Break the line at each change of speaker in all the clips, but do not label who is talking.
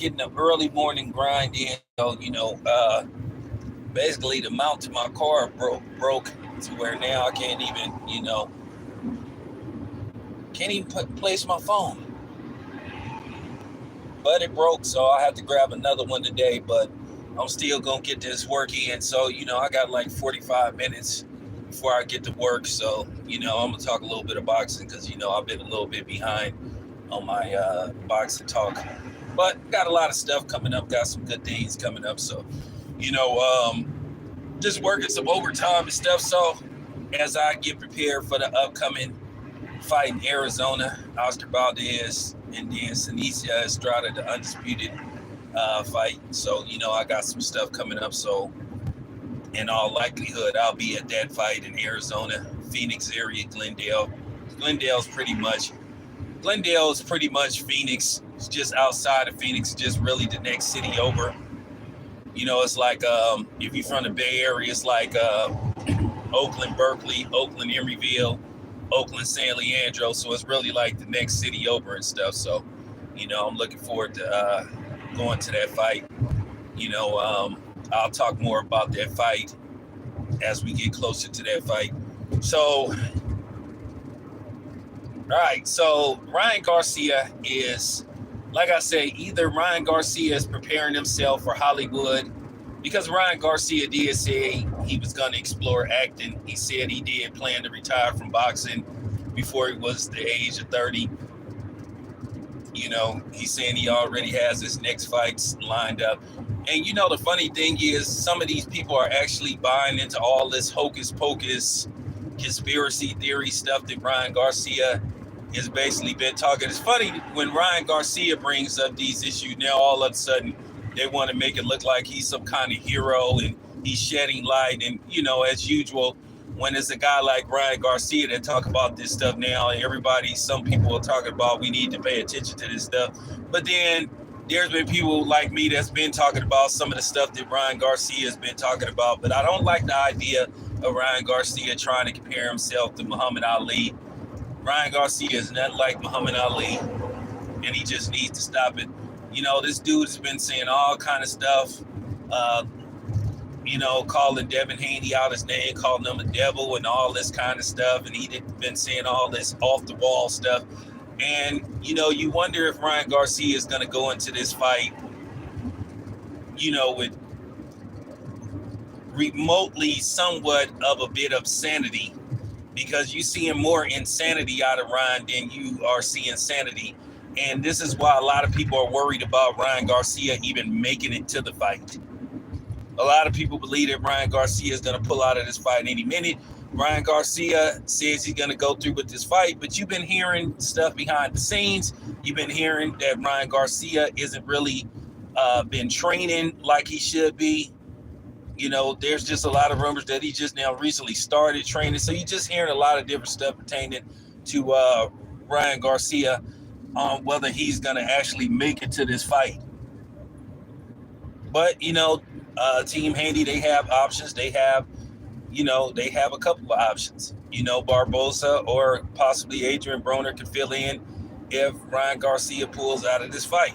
getting the early morning grind in. So, basically the mount to my car broke to where now I can't even place my phone. But it broke, so I have to grab another one today. But I'm still gonna get this work in. So, I got like 45 minutes before I get to work. So, I'm gonna talk a little bit of boxing because I've been a little bit behind on my boxing talk. But got a lot of stuff coming up. Got some good things coming up. So, just working some overtime and stuff. So, as I get prepared for the upcoming fight in Arizona, Oscar Valdez and then Senicia Estrada, the undisputed fight. So, I got some stuff coming up. So, in all likelihood, I'll be at that fight in Arizona, Phoenix area, Glendale. Glendale is pretty much Phoenix. It's just outside of Phoenix, just really the next city over. It's like if you're from the Bay Area, it's like Oakland, Berkeley, Oakland, Emeryville, Oakland, San Leandro. So it's really like the next city over and stuff. So, I'm looking forward to going to that fight. I'll talk more about that fight as we get closer to that fight. So, all right. So Ryan Garcia is, like I say, either Ryan Garcia is preparing himself for Hollywood, because Ryan Garcia did say he was going to explore acting. He said he did plan to retire from boxing before he was the age of 30. He's saying he already has his next fights lined up. And the funny thing is, some of these people are actually buying into all this hocus pocus conspiracy theory stuff that Ryan Garcia has basically been talking. It's funny when Ryan Garcia brings up these issues, now all of a sudden they want to make it look like he's some kind of hero and he's shedding light. And, as usual, when it's a guy like Ryan Garcia that talk about this stuff now, some people are talking about we need to pay attention to this stuff. But then there's been people like me that's been talking about some of the stuff that Ryan Garcia has been talking about. But I don't like the idea of Ryan Garcia trying to compare himself to Muhammad Ali. Ryan Garcia is not like Muhammad Ali, and he just needs to stop it. This dude has been saying all kind of stuff, calling Devin Haney out his name, calling him a devil and all this kind of stuff. And he's been saying all this off the wall stuff. And, you wonder if Ryan Garcia is going to go into this fight, with remotely somewhat of a bit of sanity, because you're seeing more insanity out of Ryan than you are seeing sanity. And this is why a lot of people are worried about Ryan Garcia even making it to the fight. A lot of people believe that Ryan Garcia is going to pull out of this fight any minute. Ryan Garcia says he's going to go through with this fight, but you've been hearing stuff behind the scenes. You've been hearing that Ryan Garcia isn't really been training like he should be. There's just a lot of rumors that he just now recently started training. So you're just hearing a lot of different stuff pertaining to Ryan Garcia on whether he's going to actually make it to this fight. But, Team Haney, they have options. They have a couple of options. Barbosa or possibly Adrian Broner could fill in if Ryan Garcia pulls out of this fight.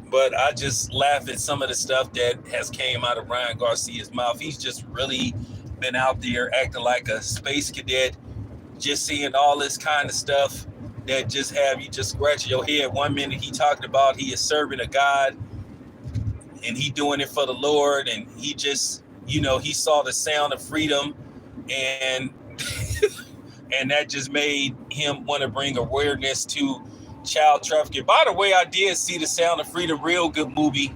But I just laugh at some of the stuff that has came out of Ryan Garcia's mouth. He's just really been out there acting like a space cadet, just seeing all this kind of stuff that just have you just scratching your head. 1 minute he talking about he is serving a God and he doing it for the Lord, and he just, he saw the sound of freedom, and and that just made him want to bring awareness to child trafficking. By the way, I did see the Sound of Freedom, real good movie.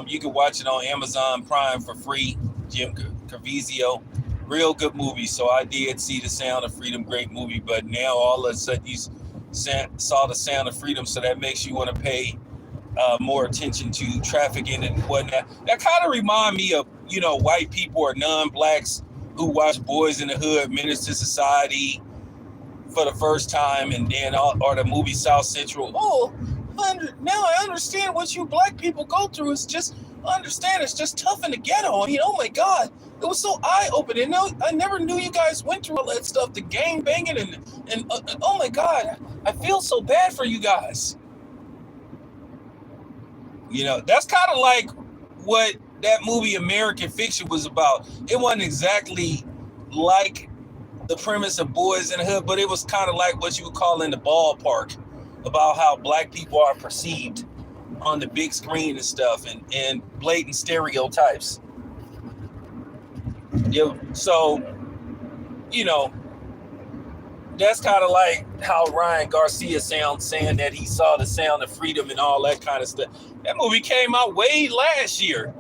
You can watch it on Amazon Prime for free. Jim Caviezel, real good movie. So I did see the Sound of Freedom, great movie. But now all of a sudden you saw the Sound of Freedom, so that makes you want to pay more attention to trafficking and whatnot. That kind of remind me of white people or non-blacks who watch Boys in the Hood, Menace to Society for the first time, and then or the movie South Central. Now I understand what you black people go through. It's just tough in the ghetto. Oh my God, It was so eye-opening. No, I never knew you guys went through all that stuff, the gang banging and oh my God, I feel so bad for you guys. You know, that's kind of like what that movie American Fiction was about. It wasn't exactly like the premise of Boys in the Hood, but it was kind of like what you would call in the ballpark about how black people are perceived on the big screen and stuff, and blatant stereotypes. Yeah, so, you know, that's kind of like how Ryan Garcia sounds, saying that he saw the sound of freedom and all that kind of stuff. That movie came out way last year.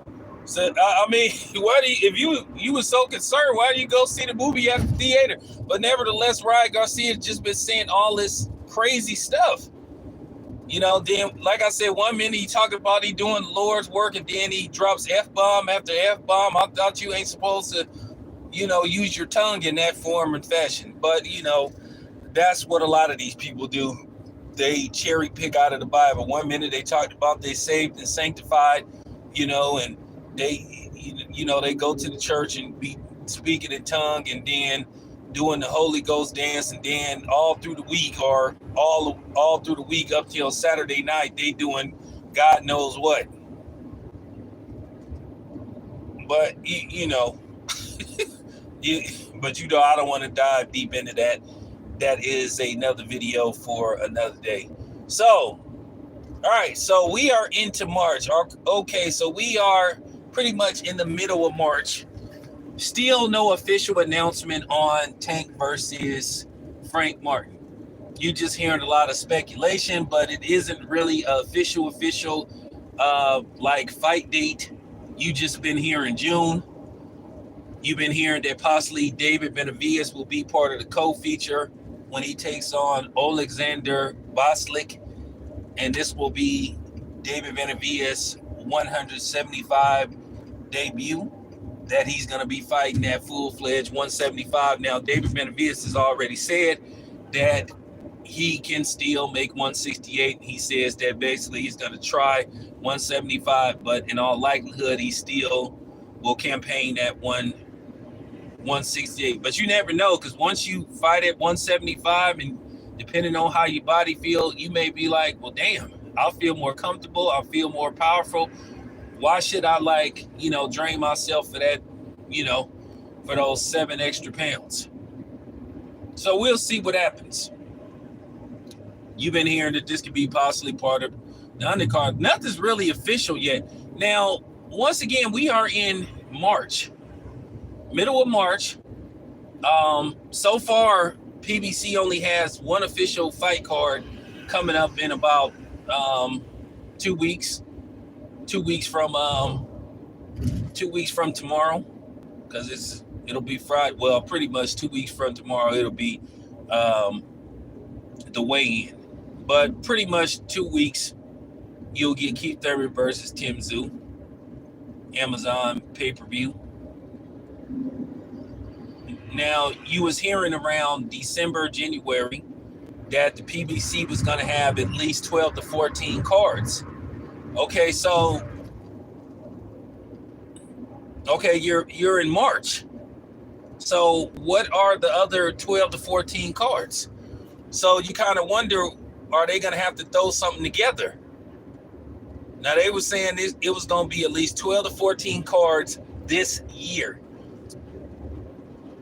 So I mean, why do you, if you were so concerned, why do you go see the movie at the theater? But nevertheless, Ryan Garcia has just been saying all this crazy stuff. You know, then like I said, 1 minute he talking about he doing the Lord's work, and then he drops F-bomb after F-bomb. I thought you ain't supposed to, you know, use your tongue in that form and fashion. But, you know, that's what a lot of these people do. They cherry pick out of the Bible. 1 minute they talked about they saved and sanctified, you know, and they, you know, they go to the church and be speaking in tongue, and then doing the Holy Ghost dance, and then all through the week, or all through the week up till Saturday night, they doing God knows what. But you know, but you know, I don't want to dive deep into that. That is another video for another day. So, all right, so we are into March. Okay, so we are pretty much in the middle of March. Still no official announcement on Tank versus Frank Martin. You just hearing a lot of speculation, but it isn't really an official like fight date. You just been hearing June. You've been hearing that possibly David Benavidez will be part of the co-feature when he takes on Alexander Boslik, and this will be David Benavidez' 175 debut that he's going to be fighting at full-fledged 175. Now, David Benavidez has already said that he can still make 168. He says that basically he's going to try 175, but in all likelihood, he still will campaign at 168. But you never know, because once you fight at 175, and depending on how your body feels, you may be like, well, damn, I'll feel more comfortable. I'll feel more powerful. Why should I, like, you know, drain myself for that, you know, for those 7 extra pounds? So we'll see what happens. You've been hearing that this could be possibly part of the undercard. Nothing's really official yet. Now, once again, we are in March, middle of March. So far, PBC only has one official fight card coming up in about 2 weeks. 2 weeks from 2 weeks from tomorrow, because it'll be Friday. Well, pretty much 2 weeks from tomorrow, it'll be the weigh-in. But pretty much 2 weeks, you'll get Keith Thurman versus Tim Tszyu, Amazon pay-per-view. Now, you was hearing around December, January, that the PBC was going to have at least 12 to 14 cards. Okay, so, okay, you're in March. So what are the other 12 to 14 cards? So you kind of wonder, are they going to have to throw something together? Now, they were saying it was going to be at least 12 to 14 cards this year.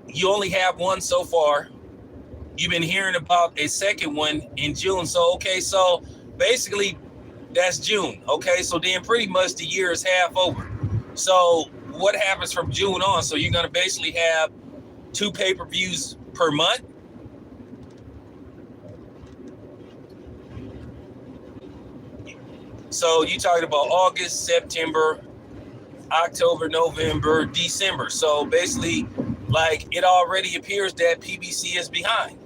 You only have one so far. You've been hearing about a second one in June. So, okay, so basically, that's June. Okay, so then pretty much the year is half over. So what happens from June on? So you're going to basically have 2 pay-per-views per month. So you're talking about August, September, October, November, December. So basically, like, it already appears that PBC is behind.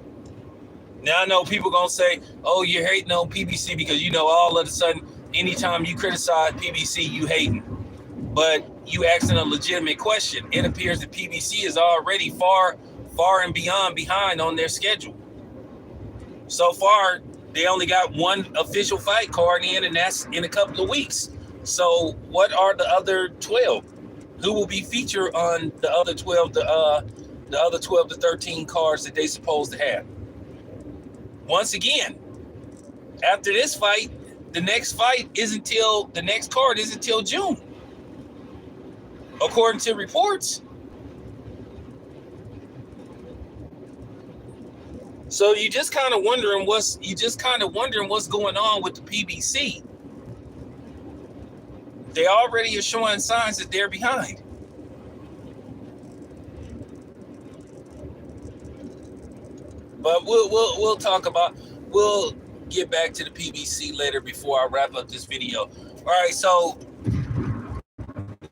Now, I know people going to say, oh, you're hating on PBC because, you know, all of a sudden, anytime you criticize PBC, you hating. But you asking a legitimate question. It appears that PBC is already far and beyond behind on their schedule. So far, they only got one official fight card in, and that's in a couple of weeks. So what are the other 12? who will be featured on the other 12 to 13 cards that they supposed to have. Once again, after this fight, the next card isn't until June, according to reports. So you just kind of wondering what's going on with the PBC. They already are showing signs that they're behind. But we'll get back to the PBC later before I wrap up this video. All right, so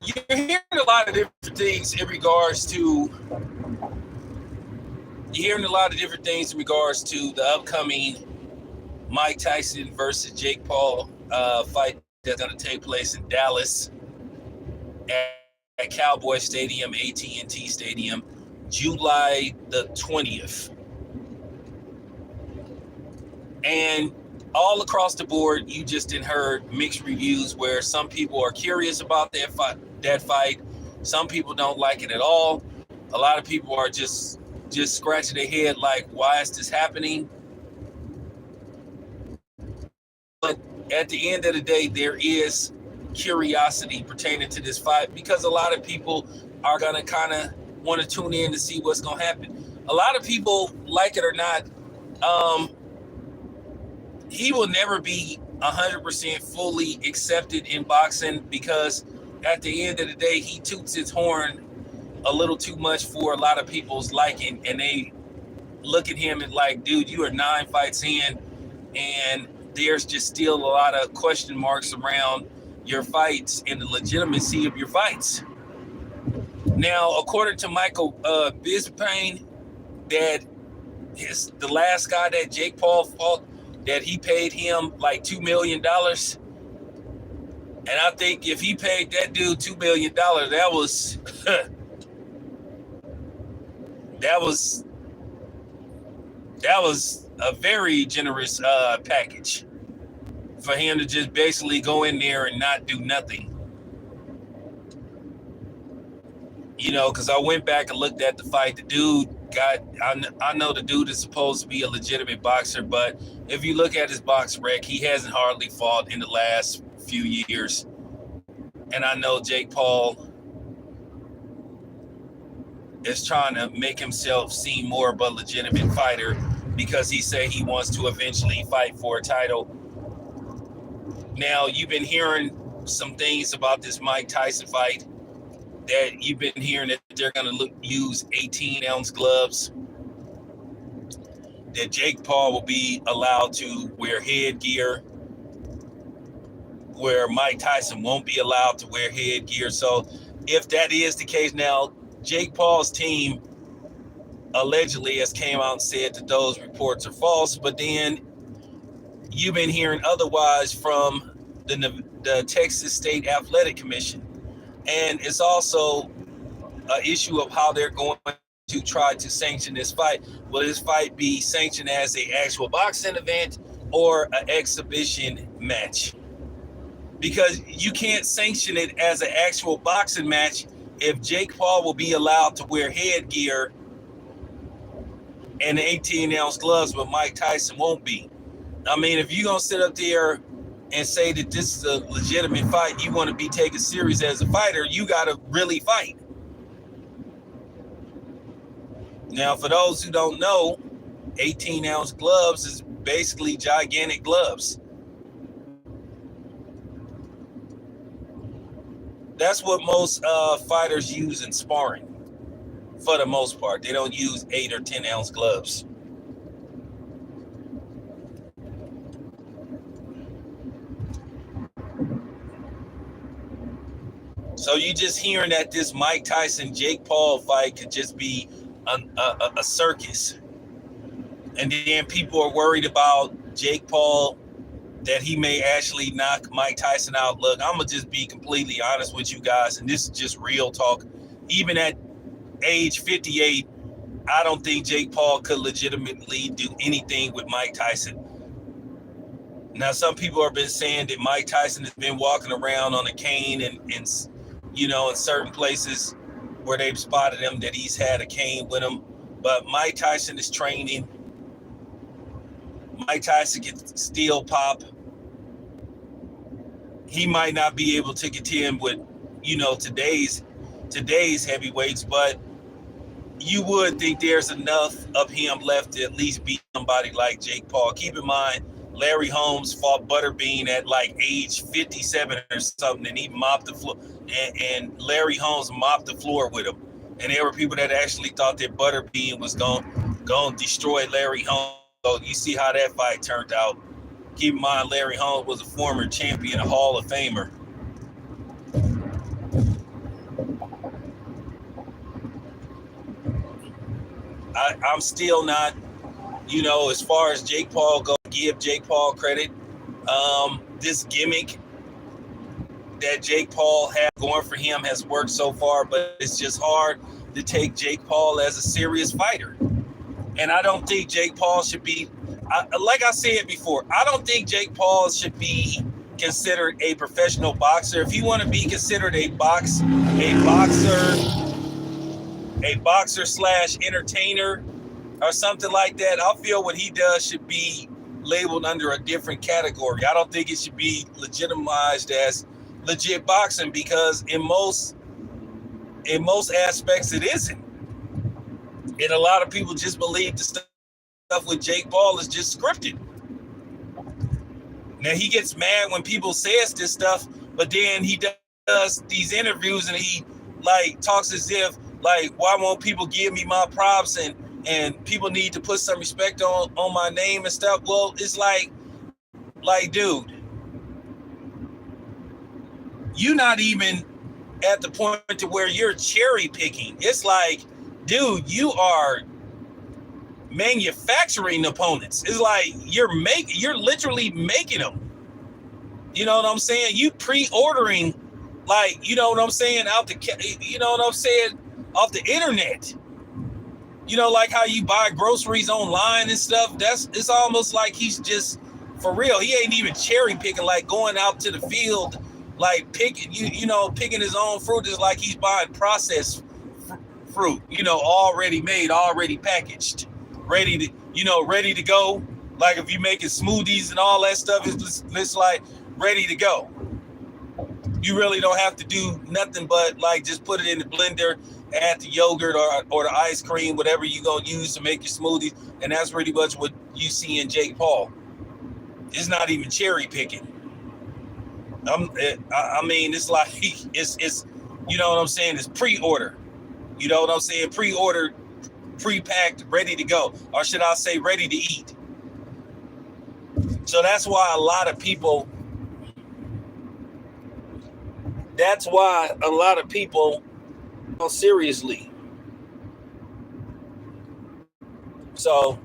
you're hearing a lot of different things in regards to the upcoming Mike Tyson versus Jake Paul fight that's going to take place in Dallas at Cowboy Stadium, AT&T Stadium, July the 20th. And all across the board, you just heard mixed reviews where some people are curious about that fight. Some people don't like it at all. A lot of people are just scratching their head like, why is this happening? But at the end of the day, there is curiosity pertaining to this fight because a lot of people are going to kind of want to tune in to see what's going to happen. A lot of people, like it or not, he will never be 100% fully accepted in boxing because at the end of the day, he toots his horn a little too much for a lot of people's liking, and they look at him and like, dude, you are 9 fights in, and there's just still a lot of question marks around your fights and the legitimacy of your fights. Now, according to Michael Bisping, that the last guy that Jake Paul fought, that he paid him like $2 million. And I think if he paid that dude $2 million, that was that was a very generous package for him to just basically go in there and not do nothing. You know, because I went back and looked at the fight. The dude I know the dude is supposed to be a legitimate boxer, but if you look at his box rec, he hasn't hardly fought in the last few years. And I know Jake Paul is trying to make himself seem more of a legitimate fighter because he said he wants to eventually fight for a title. Now, you've been hearing some things about this Mike Tyson fight, that you've been hearing that they're going to use 18-ounce gloves, that Jake Paul will be allowed to wear headgear, where Mike Tyson won't be allowed to wear headgear. So if that is the case, now Jake Paul's team allegedly has came out and said that those reports are false, but then you've been hearing otherwise from the Texas State Athletic Commission. And it's also an issue of how they're going to try to sanction this fight. Will this fight be sanctioned as an actual boxing event or an exhibition match? Because you can't sanction it as an actual boxing match if Jake Paul will be allowed to wear headgear and 18-ounce gloves, but Mike Tyson won't be. I mean, if you're going to sit up there and say that this is a legitimate fight, you want to be taken serious as a fighter, you got to really fight. Now, for those who don't know, 18-ounce gloves is basically gigantic gloves. That's what most fighters use in sparring, for the most part. They don't use 8 or 10-ounce gloves. So you just hearing that this Mike Tyson Jake Paul fight could just be a circus, and then people are worried about Jake Paul, that he may actually knock Mike Tyson out. Look, I'm gonna just be completely honest with you guys, and this is just real talk. Even at age 58, I don't think Jake Paul could legitimately do anything with Mike Tyson. Now, some people have been saying that Mike Tyson has been walking around on a cane and in certain places where they've spotted him that he's had a cane with him. But Mike Tyson is training. Mike Tyson can still pop. He might not be able to contend with, today's heavyweights, but you would think there's enough of him left to at least beat somebody like Jake Paul. Keep in mind, Larry Holmes fought Butterbean at like age 57 or something, and he mopped the floor. And Larry Holmes mopped the floor with him. And there were people that actually thought that Butterbean was going to destroy Larry Holmes. So you see how that fight turned out. Keep in mind, Larry Holmes was a former champion, a Hall of Famer. I'm still not, as far as Jake Paul goes, give Jake Paul credit. This gimmick that Jake Paul had going for him has worked so far, but it's just hard to take Jake Paul as a serious fighter. And I don't think Jake Paul should be, like I said before, I don't think Jake Paul should be considered a professional boxer. If you want to be considered a boxer / entertainer or something like that, I feel what he does should be labeled under a different category. I don't think it should be legitimized as legit boxing, because in most aspects it isn't. And a lot of people just believe the stuff with Jake Paul is just scripted. Now he gets mad when people says this stuff, but then he does these interviews and he like talks as if like, why won't people give me my props, and people need to put some respect on my name and stuff. Well, it's like, dude, you're not even at the point to where you're cherry picking. It's like, dude, you are manufacturing opponents. It's like you're literally making them. You know what I'm saying? You pre-ordering, like, you know what I'm saying, off the internet. Like how you buy groceries online and stuff. It's almost like he's just, for real, he ain't even cherry picking, like going out to the field, like picking his own fruit. Is like he's buying processed fruit, already made, already packaged, ready to go. Like if you're making smoothies and all that stuff, it's like ready to go. You really don't have to do nothing but like just put it in the blender, add the yogurt or the ice cream, whatever you're going to use to make your smoothies. And that's pretty much what you see in Jake Paul. It's not even cherry picking. I mean, it's like, it's you know what I'm saying? It's pre-order. You know what I'm saying? Pre-ordered, pre-packed, ready to go. Or should I say ready to eat? So that's why a lot of people seriously. So,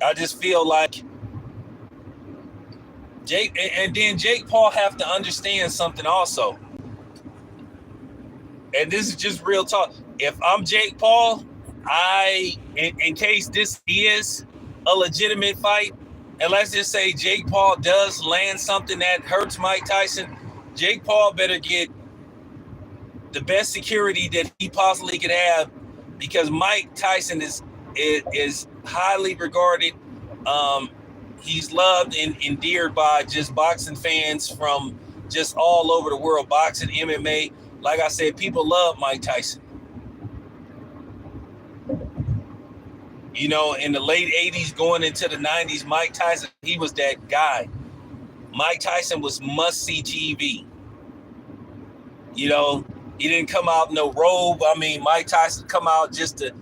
I just feel like Jake Paul have to understand something also. And this is just real talk. If I'm Jake Paul, in case this is a legitimate fight, and let's just say Jake Paul does land something that hurts Mike Tyson, Jake Paul better get the best security that he possibly could have, because Mike Tyson is highly regarded. He's loved and endeared by just boxing fans from just all over the world, boxing, MMA. Like I said, people love Mike Tyson. In the late 80s, going into the 90s, Mike Tyson, he was that guy. Mike Tyson was must-see TV. He didn't come out in no robe. I mean, Mike Tyson come out just a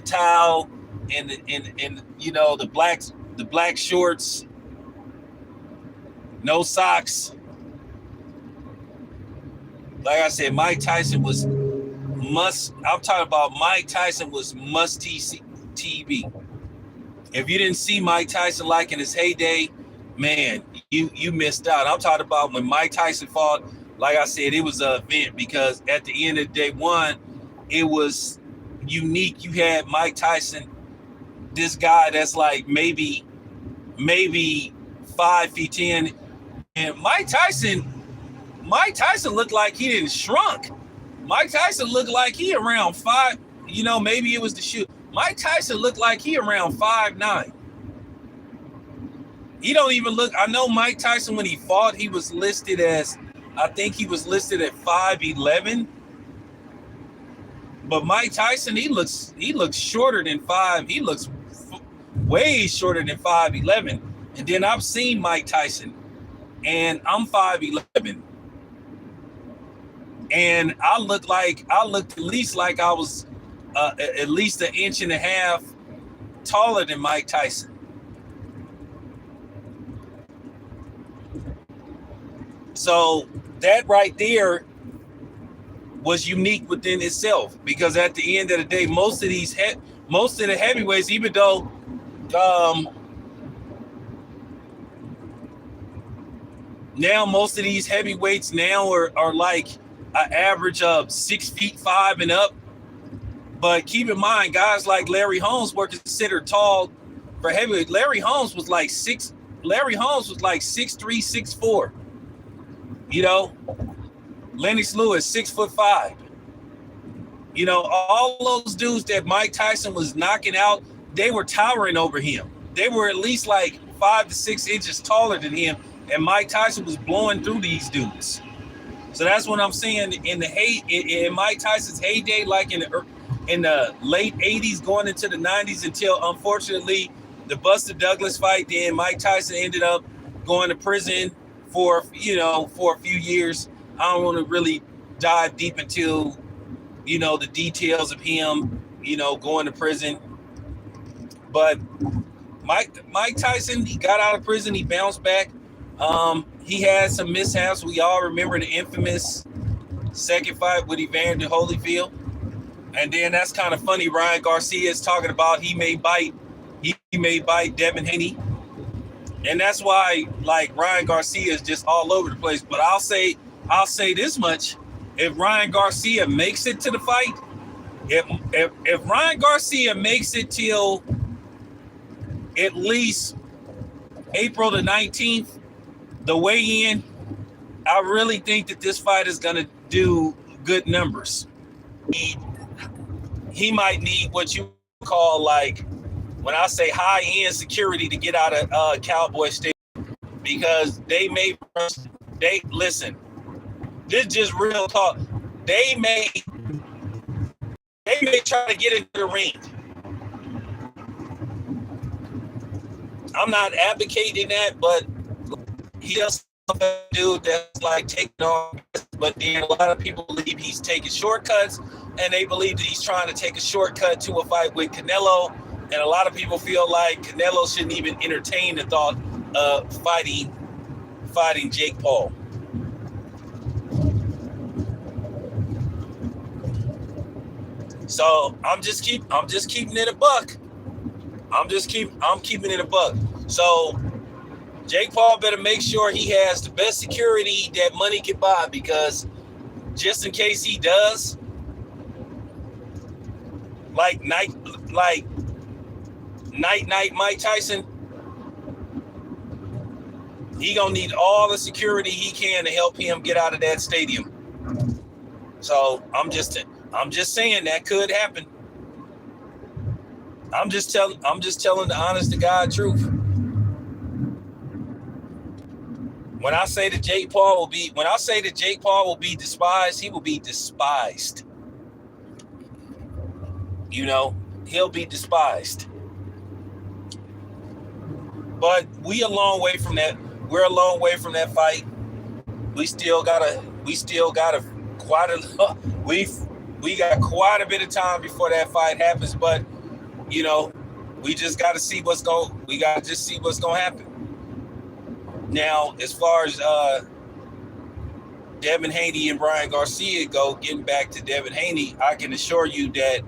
towel and the black shorts, no socks. Like I said, Mike Tyson was Mike Tyson was must-see TV. If you didn't see Mike Tyson like in his heyday, man, you missed out. I'm talking about when Mike Tyson fought. Like I said, it was an event, because at the end of day one, it was unique. You had Mike Tyson this guy that's like maybe 5'10", and Mike Tyson looked like he didn't shrunk. Mike Tyson looked like he around 5. Maybe it was the shoe. Mike Tyson looked like he around 5'9". He don't even look. I know Mike Tyson, when he fought, he was listed as, I think he was listed at 5'11". But Mike Tyson, he looks shorter than 5. He looks way shorter than 5'11". And then I've seen Mike Tyson, and I'm 5'11". And I looked at least like I was at least an inch and a half taller than Mike Tyson. So that right there was unique within itself, because at the end of the day, most of the heavyweights, even though now most of these heavyweights now are like an average of 6'5" and up. But keep in mind, guys like Larry Holmes were considered tall for heavyweight. Larry Holmes was like 6'3", 6'4". Lennox Lewis, 6'5". All those dudes that Mike Tyson was knocking out, they were towering over him. They were at least like 5 to 6 inches taller than him, and Mike Tyson was blowing through these dudes. So that's what I'm saying. In Mike Tyson's heyday, like in the late 80s, going into the 90s, until unfortunately the Buster Douglas fight, then Mike Tyson ended up going to prison for a few years. I don't want to really dive deep into the details of him going to prison, but Mike Tyson, he got out of prison, he bounced back. He had some mishaps. We all remember the infamous second fight with Evander Holyfield. And then that's kind of funny. Ryan Garcia is talking about he may bite Devin Haney. And that's why, like, Ryan Garcia is just all over the place. But I'll say this much. If Ryan Garcia makes it to the fight, if Ryan Garcia makes it till at least April the 19th, the weigh-in, I really think that this fight is going to do good numbers. He might need what you call, like, when I say high-end security to get out of Cowboy Stadium, because listen, this is just real talk. They may try to get into the ring. I'm not advocating that, but he does a dude that's like taking on, but then a lot of people believe he's taking shortcuts, and they believe that he's trying to take a shortcut to a fight with Canelo. And a lot of people feel like Canelo shouldn't even entertain the thought of fighting Jake Paul. So I'm keeping it a buck. I'm keeping it a buck. So Jake Paul better make sure he has the best security that money can buy, because just in case he does, like night Mike Tyson, he gonna need all the security he can to help him get out of that stadium. So I'm just saying that could happen. I'm just telling the honest to God truth. When I say that Jake Paul will be despised, he will be despised. He'll be despised. But we're a long way from that. We're a long way from that fight. We got quite a bit of time before that fight happens, but we just got to see what's going to happen. Now, as far as Devin Haney and Brian Garcia go, getting back to Devin Haney, I can assure you that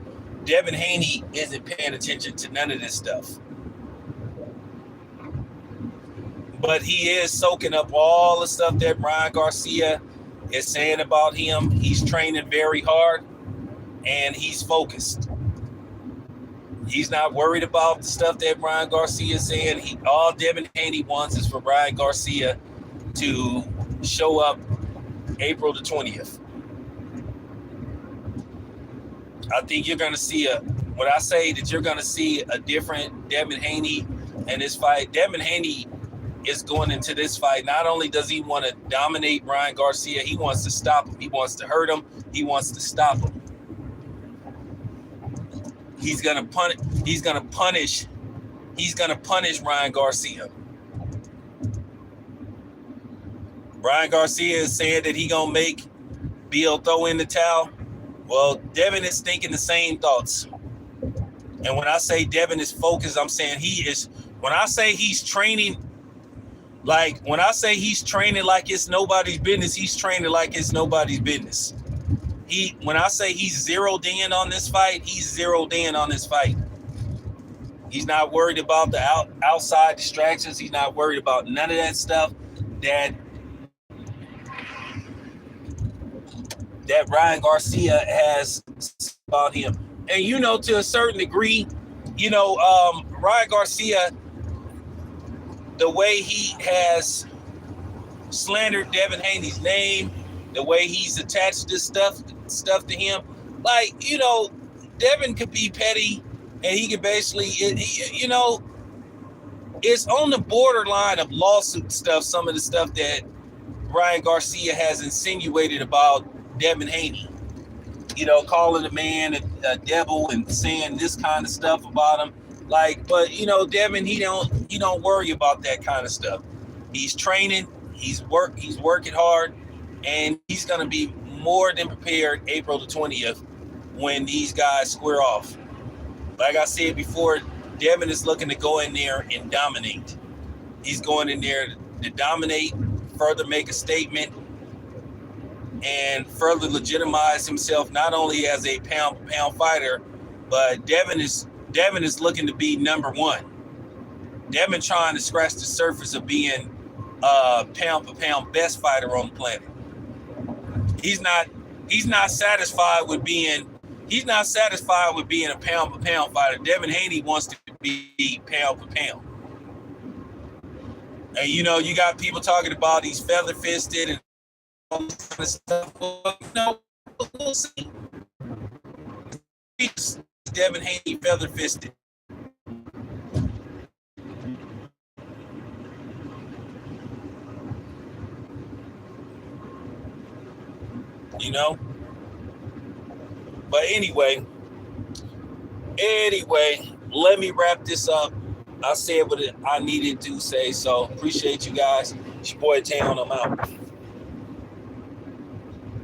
Devin Haney isn't paying attention to none of this stuff. But he is soaking up all the stuff that Brian Garcia is saying about him. He's training very hard, and he's focused. He's not worried about the stuff that Ryan Garcia is saying. All Devin Haney wants is for Ryan Garcia to show up April the 20th. I think you're going to see when I say that you're going to see a different Devin Haney in this fight. Devin Haney is going into this fight. Not only does he want to dominate Ryan Garcia, he wants to stop him. He wants to hurt him. He wants to stop him. He's going to punish Ryan Garcia. Ryan Garcia is saying that he going to make Bill throw in the towel. Well, Devin is thinking the same thoughts. And when I say Devin is focused, I'm saying he is. When I say he's training, like it's nobody's business, he's training like it's nobody's business. When I say he's zeroed in on this fight, he's zeroed in on this fight. He's not worried about the outside distractions. He's not worried about none of that stuff that Ryan Garcia has about him. And, to a certain degree, Ryan Garcia, the way he has slandered Devin Haney's name, the way he's attached this stuff to him, Devin could be petty and he could basically, it's on the borderline of lawsuit stuff, some of the stuff that Ryan Garcia has insinuated about Devin Haney, calling the man a devil and saying this kind of stuff about him. But Devin, he don't worry about that kind of stuff. He's training, he's working hard, and he's gonna be more than prepared April the 20th when these guys square off. Like I said before, Devin is looking to go in there and dominate. He's going in there to dominate, further make a statement, and further legitimize himself not only as a pound fighter, but Devin is looking to be number one. Devin trying to scratch the surface of being pound for pound best fighter on the planet. He's not satisfied with being a pound for pound fighter. Devin Haney wants to be pound for pound. And you got people talking about he's feather fisted and all this kind of stuff. Well, we'll see. Devin Haney feather fisted. But anyway, let me wrap this up. I said what I needed to say, so appreciate you guys. It's your boy Town, I'm out.